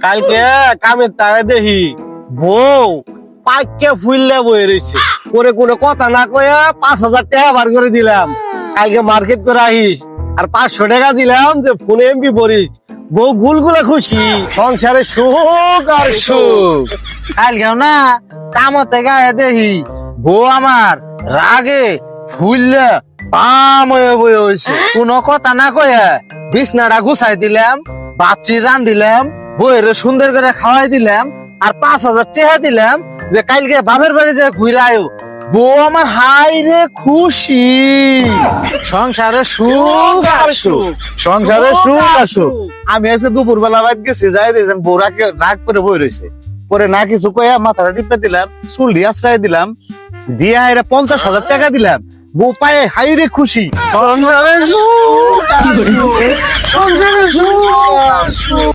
কালকে কামের তারে দেখি বউ পাইকে ফুললে বই রয়েছে করে কোনো কথা না কয়ে 5,000 টাকা বার করে দিলাম কালকে মার্কেট করে আহিস আর 500 টাকা দিলাম যে ফোনে এমবি পড়িস বউ গুলগুলা খুশি সংসারে সুখ আর সুখ। কালকেও না কামতে গায়ে দেখি বউ আমার রাগে ফুললে পাম হয়ে বয়ে হয়েছে কোনো কথা না কয়ে বিছনাটা গুছাই দিলাম, বাচ্চি রান দিলাম, বইয়ের সুন্দর করে খাওয়াই দিলাম আর 5,000 টাকা দিলাম যে কালকে বাপের বাড়ি যে ঘুরে আয়ো। বউ আমার হাই রে খুশি, সংসারে সুখ আর সুখ, সংসারে সুখ আর সুখ। আমি এসে দুপুর বেলা বাইর গেছি, যাই দেখলাম বউরাকে রাগ করে বই রয়েছে, পরে না কিছু কয়ে মাথাটা টিপে দিলাম, চুল আশ্রয় দিলাম, দিয়ে এরা 50,000 টাকা দিলাম। বউ পায়ে হাই রে খুশি, সংসারে সুখ আর সুখ, সংসারে সুখ আর সুখ।